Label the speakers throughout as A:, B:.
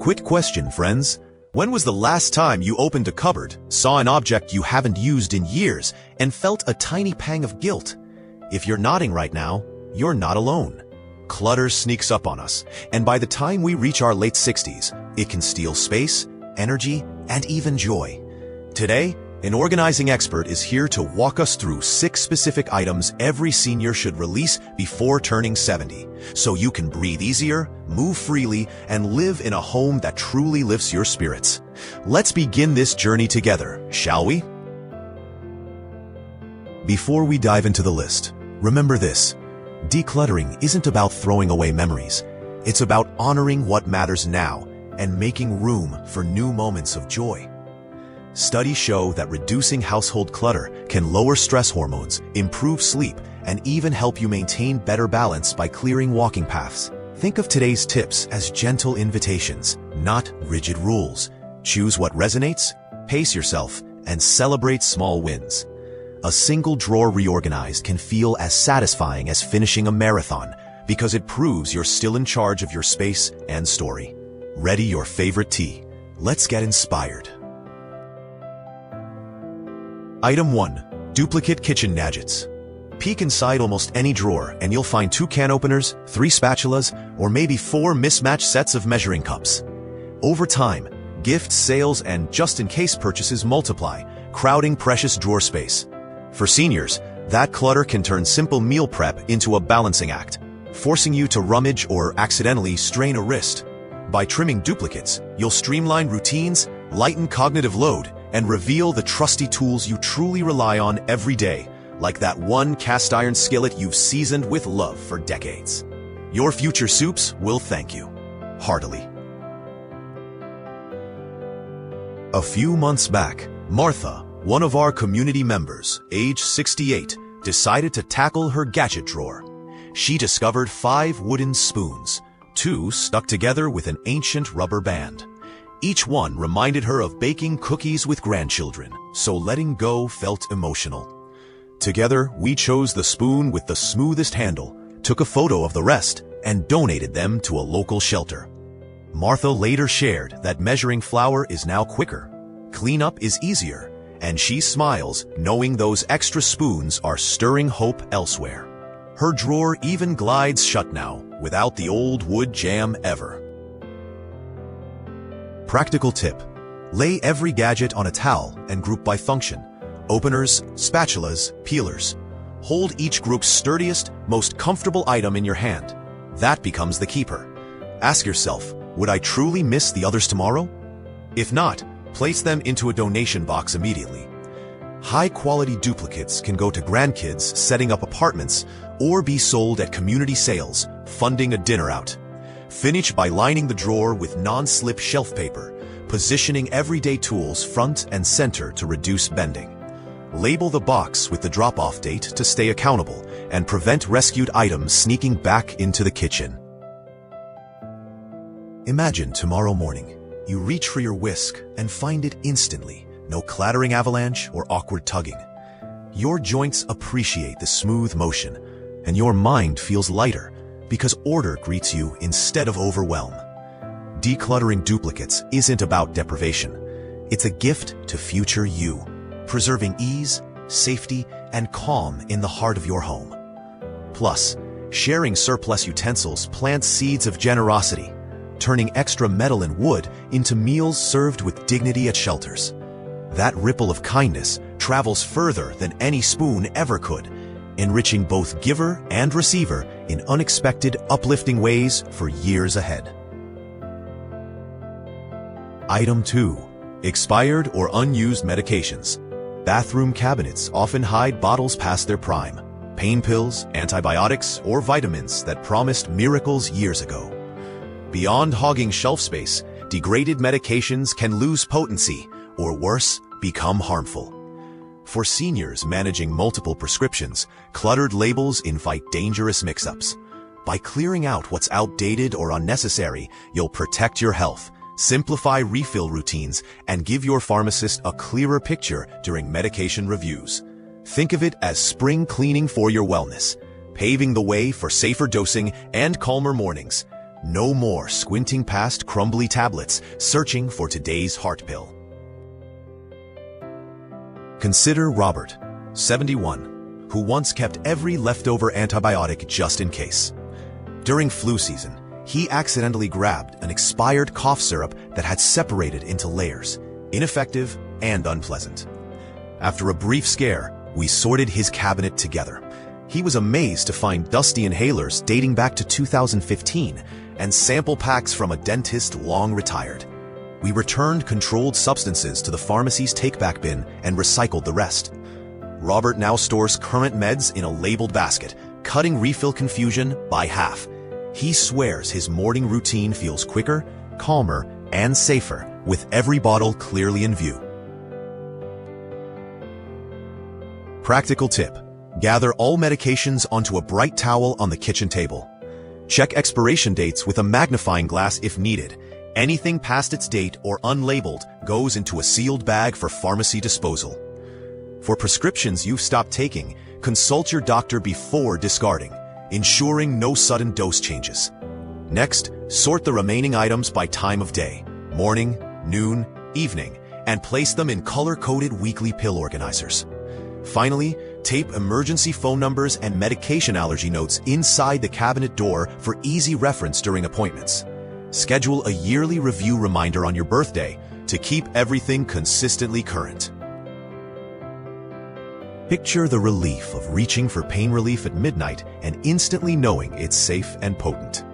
A: Quick question, friends. When was the last time you opened a cupboard, saw an object you haven't used in years, and felt a tiny pang of guilt? If you're nodding right now, you're not alone. Clutter sneaks up on us, and by the time we reach our late 60s, it can steal space, energy, and even joy. Today, an organizing expert is here to walk us through 6 specific items every senior should release before turning 70, so you can breathe easier, move freely, and live in a home that truly lifts your spirits. Let's begin this journey together, shall we? Before we dive into the list, remember this: decluttering isn't about throwing away memories. It's about honoring what matters now and making room for new moments of joy. Studies show that reducing household clutter can lower stress hormones, improve sleep, and even help you maintain better balance by clearing walking paths. Think of today's tips as gentle invitations, not rigid rules. Choose what resonates, pace yourself, and celebrate small wins. A single drawer reorganized can feel as satisfying as finishing a marathon because it proves you're still in charge of your space and story. Ready your favorite tea. Let's get inspired. Item 1. Duplicate kitchen gadgets. Peek inside almost any drawer and you'll find 2 can openers, 3 spatulas, or maybe 4 mismatched sets of measuring cups. Over time, gifts, sales, and just-in-case purchases multiply, crowding precious drawer space. For seniors, that clutter can turn simple meal prep into a balancing act, forcing you to rummage or accidentally strain a wrist. By trimming duplicates, you'll streamline routines, lighten cognitive load, and reveal the trusty tools you truly rely on every day, like that one cast iron skillet you've seasoned with love for decades. Your future soups will thank you heartily. A few months back, Martha, one of our community members, age 68, decided to tackle her gadget drawer. She discovered 5 wooden spoons, 2 stuck together with an ancient rubber band. Each one reminded her of baking cookies with grandchildren, so letting go felt emotional. Together, we chose the spoon with the smoothest handle, took a photo of the rest, and donated them to a local shelter. Martha later shared that measuring flour is now quicker, cleanup is easier, and she smiles knowing those extra spoons are stirring hope elsewhere. Her drawer even glides shut now, without the old wood jam ever. Practical tip: lay every gadget on a towel and group by function. Openers, spatulas, peelers. Hold each group's sturdiest, most comfortable item in your hand. That becomes the keeper. Ask yourself, would I truly miss the others tomorrow? If not, place them into a donation box immediately. High-quality duplicates can go to grandkids setting up apartments or be sold at community sales, funding a dinner out. Finish by lining the drawer with non-slip shelf paper, positioning everyday tools front and center to reduce bending. Label the box with the drop-off date to stay accountable and prevent rescued items sneaking back into the kitchen. Imagine tomorrow morning, you reach for your whisk and find it instantly. No clattering avalanche or awkward tugging. Your joints appreciate the smooth motion, and your mind feels lighter because order greets you instead of overwhelm. Decluttering duplicates isn't about deprivation. It's a gift to future you, preserving ease, safety, and calm in the heart of your home. Plus, sharing surplus utensils plants seeds of generosity, turning extra metal and wood into meals served with dignity at shelters. That ripple of kindness travels further than any spoon ever could, enriching both giver and receiver in unexpected, uplifting ways for years ahead. Item 2. Expired or unused medications. Bathroom cabinets often hide bottles past their prime. Pain pills, antibiotics, or vitamins that promised miracles years ago. Beyond hogging shelf space, degraded medications can lose potency, or worse, become harmful. For seniors managing multiple prescriptions, cluttered labels invite dangerous mix-ups. By clearing out what's outdated or unnecessary, you'll protect your health, simplify refill routines, and give your pharmacist a clearer picture during medication reviews. Think of it as spring cleaning for your wellness, paving the way for safer dosing and calmer mornings. No more squinting past crumbly tablets, searching for today's heart pill. Consider Robert, 71, who once kept every leftover antibiotic just in case. During flu season, he accidentally grabbed an expired cough syrup that had separated into layers, ineffective and unpleasant. After a brief scare, we sorted his cabinet together. He was amazed to find dusty inhalers dating back to 2015 and sample packs from a dentist long retired. We returned controlled substances to the pharmacy's take-back bin and recycled the rest. Robert now stores current meds in a labeled basket, cutting refill confusion by half. He swears his morning routine feels quicker, calmer, and safer with every bottle clearly in view. Practical tip: gather all medications onto a bright towel on the kitchen table. Check expiration dates with a magnifying glass if needed. Anything past its date or unlabeled goes into a sealed bag for pharmacy disposal. For prescriptions you've stopped taking, consult your doctor before discarding, ensuring no sudden dose changes. Next, sort the remaining items by time of day, morning, noon, evening, and place them in color-coded weekly pill organizers. Finally, tape emergency phone numbers and medication allergy notes inside the cabinet door for easy reference during appointments. Schedule a yearly review reminder on your birthday to keep everything consistently current. Picture the relief of reaching for pain relief at midnight and instantly knowing it's safe and potent.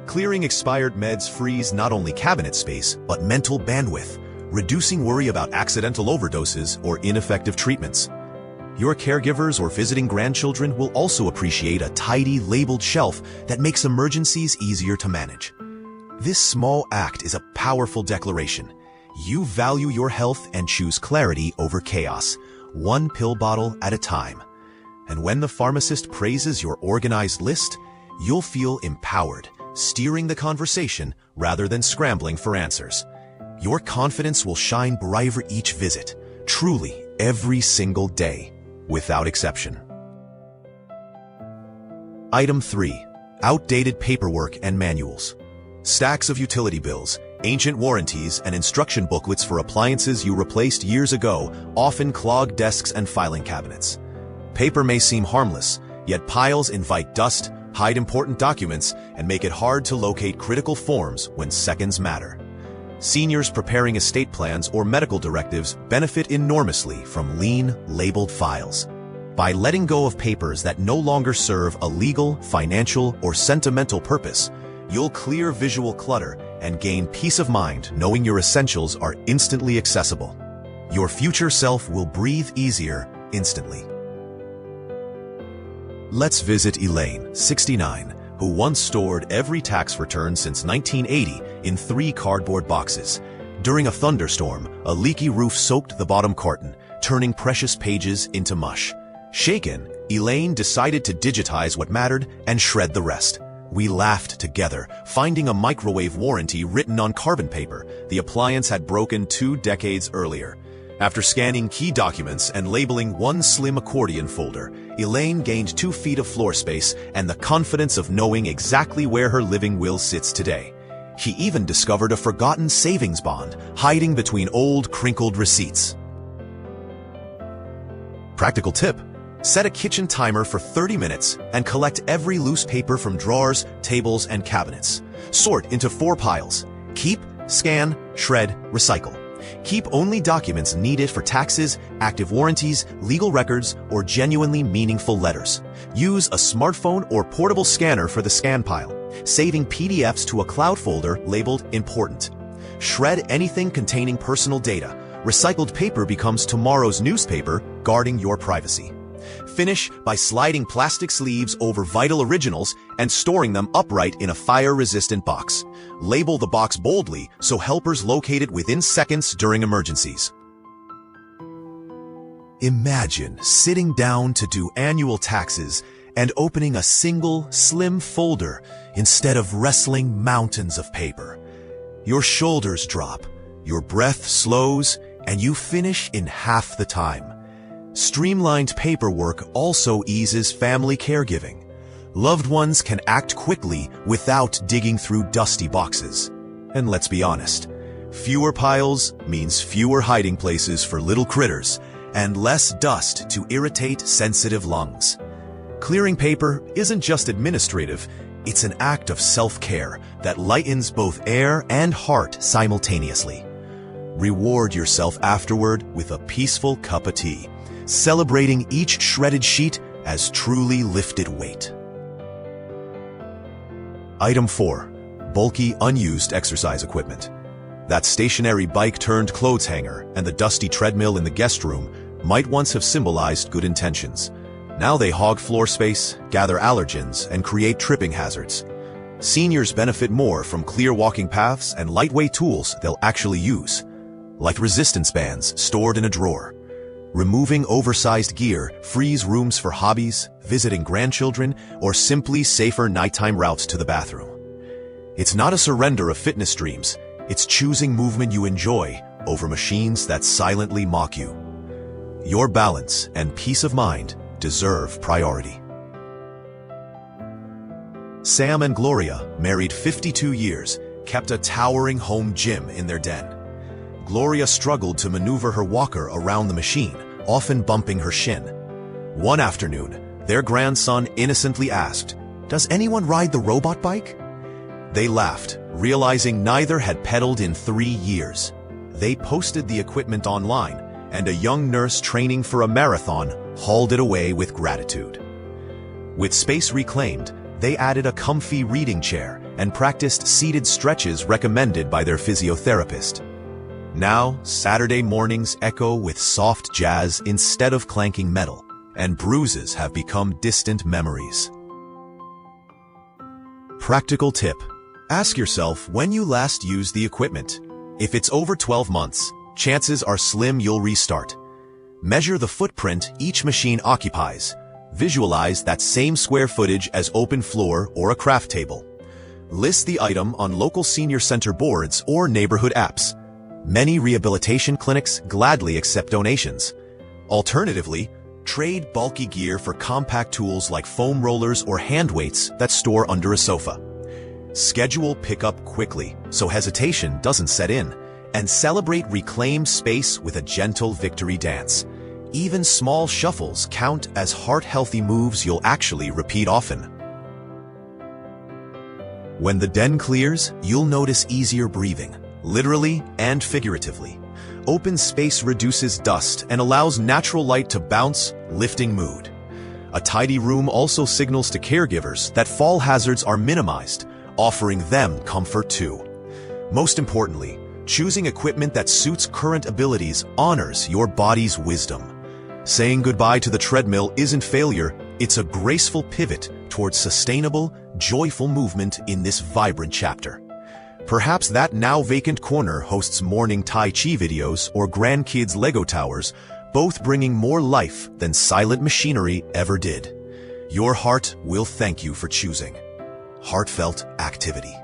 A: Clearing expired meds frees not only cabinet space, but mental bandwidth, reducing worry about accidental overdoses or ineffective treatments. Your caregivers or visiting grandchildren will also appreciate a tidy, labeled shelf that makes emergencies easier to manage. This small act is a powerful declaration. You value your health and choose clarity over chaos, one pill bottle at a time. And when the pharmacist praises your organized list, you'll feel empowered, steering the conversation rather than scrambling for answers. Your confidence will shine brighter each visit, truly every single day, without exception. Item 3. Outdated paperwork and manuals. Stacks of utility bills, ancient warranties, and instruction booklets for appliances you replaced years ago often clog desks and filing cabinets. Paper may seem harmless, yet piles invite dust, hide important documents, and make it hard to locate critical forms when seconds matter. Seniors preparing estate plans or medical directives benefit enormously from lean, labeled files. By letting go of papers that no longer serve a legal, financial, or sentimental purpose, you'll clear visual clutter and gain peace of mind knowing your essentials are instantly accessible. Your future self will breathe easier instantly. Let's visit Elaine, 69, who once stored every tax return since 1980 in 3 cardboard boxes. During a thunderstorm, a leaky roof soaked the bottom carton, turning precious pages into mush. Shaken, Elaine decided to digitize what mattered and shred the rest. We laughed together, finding a microwave warranty written on carbon paper the appliance had broken 2 decades earlier. After scanning key documents and labeling one slim accordion folder, Elaine gained 2 feet of floor space and the confidence of knowing exactly where her living will sits today. She even discovered a forgotten savings bond hiding between old, crinkled receipts. Practical tip: set a kitchen timer for 30 minutes and collect every loose paper from drawers, tables, and cabinets. Sort into 4 piles: keep, scan, shred, recycle. Keep only documents needed for taxes, active warranties, legal records, or genuinely meaningful letters. Use a smartphone or portable scanner for the scan pile, saving PDFs to a cloud folder labeled important. Shred anything containing personal data. Recycled paper becomes tomorrow's newspaper, guarding your privacy. Finish by sliding plastic sleeves over vital originals and storing them upright in a fire-resistant box. Label the box boldly so helpers locate it within seconds during emergencies. Imagine sitting down to do annual taxes and opening a single, slim folder instead of wrestling mountains of paper. Your shoulders drop, your breath slows, and you finish in half the time. Streamlined paperwork also eases family caregiving. loved ones can act quickly without digging through dusty boxes. And let's be honest, fewer piles means fewer hiding places for little critters and less dust to irritate sensitive lungs. Clearing paper isn't just administrative, it's an act of self-care that lightens both air and heart simultaneously. Reward yourself afterward with a peaceful cup of tea, celebrating each shredded sheet as truly lifted weight. Item 4. Bulky, unused exercise equipment. That stationary bike-turned-clothes hanger and the dusty treadmill in the guest room might once have symbolized good intentions. Now they hog floor space, gather allergens, and create tripping hazards. Seniors benefit more from clear walking paths and lightweight tools they'll actually use, like resistance bands stored in a drawer. Removing oversized gear frees rooms for hobbies, visiting grandchildren, or simply safer nighttime routes to the bathroom. It's not a surrender of fitness dreams, it's choosing movement you enjoy over machines that silently mock you. Your balance and peace of mind deserve priority. Sam and Gloria, married 52 years, kept a towering home gym in their den. Gloria struggled to maneuver her walker around the machine, often bumping her shin. One afternoon, their grandson innocently asked, "Does anyone ride the robot bike?" They laughed, realizing neither had pedaled in 3 years. They posted the equipment online, and a young nurse training for a marathon hauled it away with gratitude. With space reclaimed, they added a comfy reading chair and practiced seated stretches recommended by their physiotherapist. Now, Saturday mornings echo with soft jazz instead of clanking metal, and bruises have become distant memories. Practical tip. Ask yourself when you last used the equipment. If it's over 12 months, chances are slim you'll restart. Measure the footprint each machine occupies. Visualize that same square footage as open floor or a craft table. List the item on local senior center boards or neighborhood apps. Many rehabilitation clinics gladly accept donations. Alternatively, trade bulky gear for compact tools like foam rollers or hand weights that store under a sofa. Schedule pickup quickly so hesitation doesn't set in, and celebrate reclaimed space with a gentle victory dance. Even small shuffles count as heart-healthy moves you'll actually repeat often. When the den clears, you'll notice easier breathing, literally and figuratively. Open space reduces dust and allows natural light to bounce, lifting mood. A tidy room also signals to caregivers that fall hazards are minimized, offering them comfort too. Most importantly, choosing equipment that suits current abilities honors your body's wisdom. Saying goodbye to the treadmill isn't failure, it's a graceful pivot towards sustainable, joyful movement in this vibrant chapter. Perhaps that now vacant corner hosts morning Tai Chi videos or grandkids' Lego towers, both bringing more life than silent machinery ever did. Your heart will thank you for choosing heartfelt activity.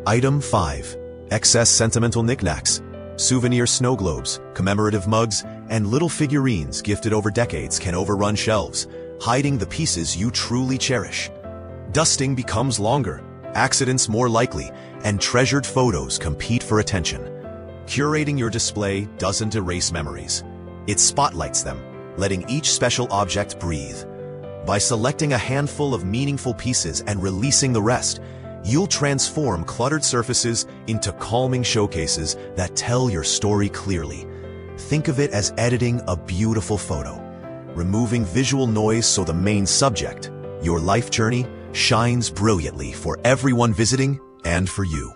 A: Item 5. Excess sentimental knickknacks. Souvenir snow globes, commemorative mugs, and little figurines gifted over decades can overrun shelves, hiding the pieces you truly cherish. Dusting becomes longer, accidents more likely, and treasured photos compete for attention. Curating your display doesn't erase memories. It spotlights them, letting each special object breathe. By selecting a handful of meaningful pieces and releasing the rest, you'll transform cluttered surfaces into calming showcases that tell your story clearly. Think of it as editing a beautiful photo, removing visual noise so the main subject, your life journey, shines brilliantly for everyone visiting and for you.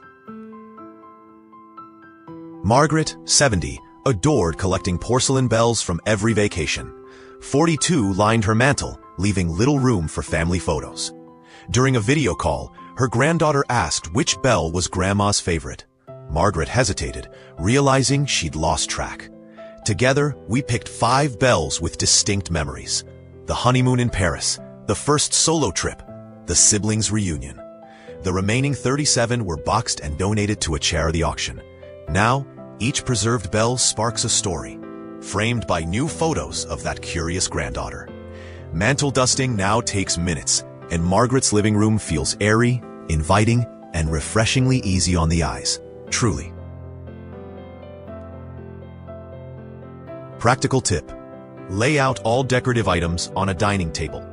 A: Margaret, 70, adored collecting porcelain bells from every vacation. 42 lined her mantle, leaving little room for family photos. During a video call, her granddaughter asked which bell was Grandma's favorite. Margaret hesitated, realizing she'd lost track. Together, we picked 5 bells with distinct memories. The honeymoon in Paris, the first solo trip, the siblings' reunion. The remaining 37 were boxed and donated to a charity auction. Now, each preserved bell sparks a story, framed by new photos of that curious granddaughter. Mantle dusting now takes minutes, and Margaret's living room feels airy, inviting, and refreshingly easy on the eyes. Truly. Practical tip. Lay out all decorative items on a dining table.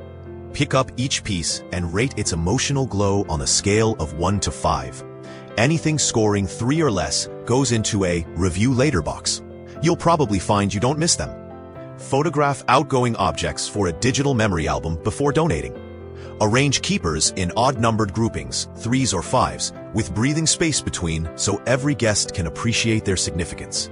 A: Pick up each piece and rate its emotional glow on a scale of 1 to 5. Anything scoring 3 or less goes into a review later box. You'll probably find you don't miss them. Photograph outgoing objects for a digital memory album before donating. Arrange keepers in odd-numbered groupings, 3s or 5s, with breathing space between so every guest can appreciate their significance.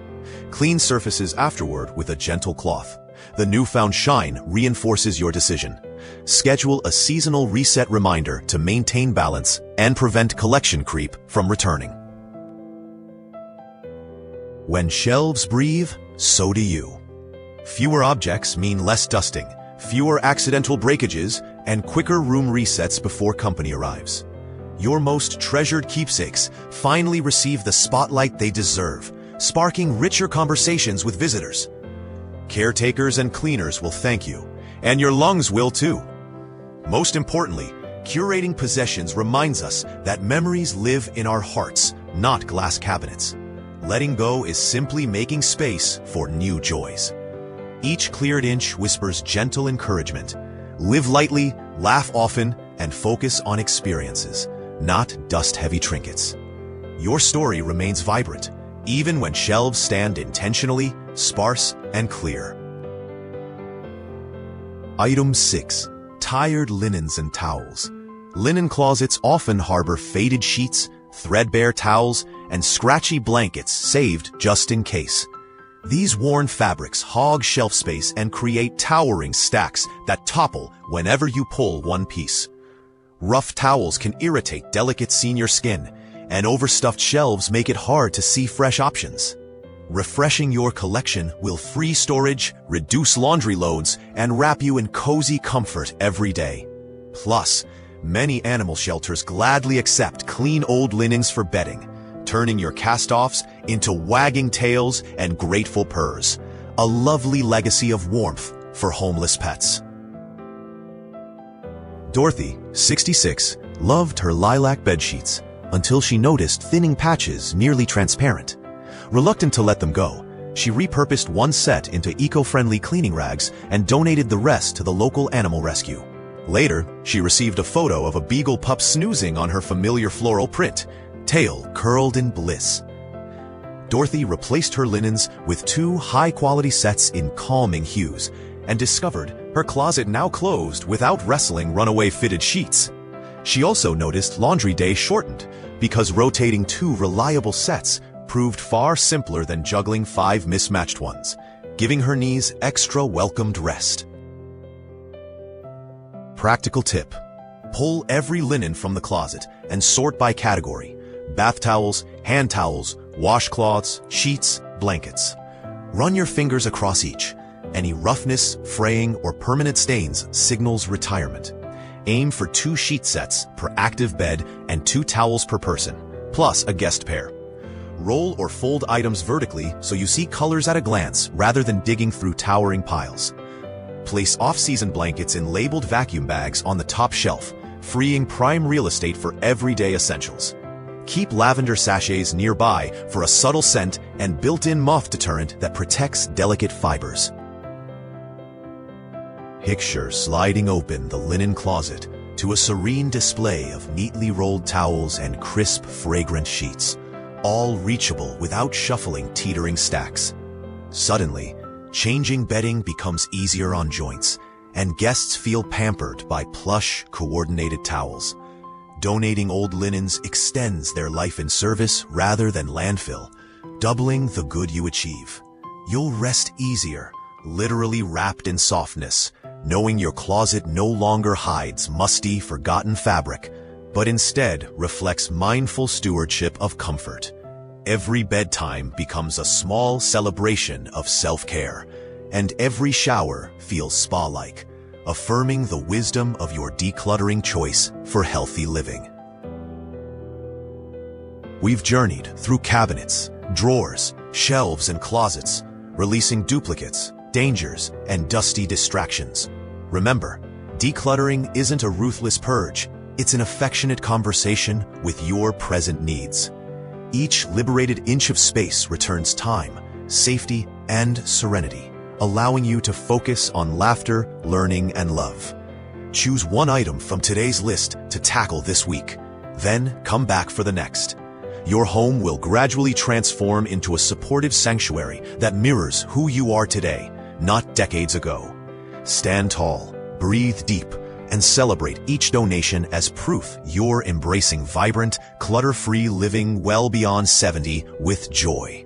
A: Clean surfaces afterward with a gentle cloth. The newfound shine reinforces your decision. Schedule a seasonal reset reminder to maintain balance and prevent collection creep from returning. When shelves breathe, so do you. Fewer objects mean less dusting, fewer accidental breakages, and quicker room resets before company arrives. Your most treasured keepsakes finally receive the spotlight they deserve, sparking richer conversations with visitors. Caretakers and cleaners will thank you, and your lungs will too. Most importantly, curating possessions reminds us that memories live in our hearts, not glass cabinets. Letting go is simply making space for new joys. Each cleared inch whispers gentle encouragement. Live lightly, laugh often, and focus on experiences, not dust-heavy trinkets. Your story remains vibrant, even when shelves stand intentionally, sparse, and clear. Item 6. Tired linens and towels. Linen closets often harbor faded sheets, threadbare towels, and scratchy blankets saved just in case. These worn fabrics hog shelf space and create towering stacks that topple whenever you pull one piece. Rough towels can irritate delicate senior skin, and overstuffed shelves make it hard to see fresh options. Refreshing your collection will free storage, reduce laundry loads, and wrap you in cozy comfort every day. Plus, many animal shelters gladly accept clean old linens for bedding, turning your cast-offs into wagging tails and grateful purrs, a lovely legacy of warmth for homeless pets. Dorothy, 66, loved her lilac bedsheets until she noticed thinning patches nearly transparent. Reluctant to let them go, she repurposed one set into eco-friendly cleaning rags and donated the rest to the local animal rescue. Later, she received a photo of a beagle pup snoozing on her familiar floral print, tail curled in bliss. Dorothy replaced her linens with 2 high-quality sets in calming hues and discovered her closet now closed without wrestling runaway fitted sheets. She also noticed laundry day shortened because rotating 2 reliable sets proved far simpler than juggling 5 mismatched ones, giving her knees extra welcomed rest. Practical tip. Pull every linen from the closet and sort by category: bath towels, hand towels, washcloths, sheets, blankets. Run your fingers across each. Any roughness, fraying, or permanent stains signals retirement. Aim for 2 sheet sets per active bed and 2 towels per person, plus a guest pair. Roll or fold items vertically so you see colors at a glance rather than digging through towering piles. Place off-season blankets in labeled vacuum bags on the top shelf, freeing prime real estate for everyday essentials. Keep lavender sachets nearby for a subtle scent and built-in moth deterrent that protects delicate fibers. Picture sliding open the linen closet to a serene display of neatly rolled towels and crisp, fragrant sheets, all reachable without shuffling teetering stacks. Suddenly, changing bedding becomes easier on joints, and guests feel pampered by plush, coordinated towels. Donating old linens extends their life in service rather than landfill, doubling the good you achieve. You'll rest easier, literally wrapped in softness, knowing your closet no longer hides musty, forgotten fabric, but instead reflects mindful stewardship of comfort. Every bedtime becomes a small celebration of self-care, and every shower feels spa-like, affirming the wisdom of your decluttering choice for healthy living. We've journeyed through cabinets, drawers, shelves, and closets, releasing duplicates, dangers, and dusty distractions. Remember, decluttering isn't a ruthless purge. It's an affectionate conversation with your present needs. Each liberated inch of space returns time, safety, and serenity, allowing you to focus on laughter, learning, and love. Choose one item from today's list to tackle this week, then come back for the next. Your home will gradually transform into a supportive sanctuary that mirrors who you are today, not decades ago. Stand tall, breathe deep, and celebrate each donation as proof you're embracing vibrant, clutter-free living well beyond 70 with joy.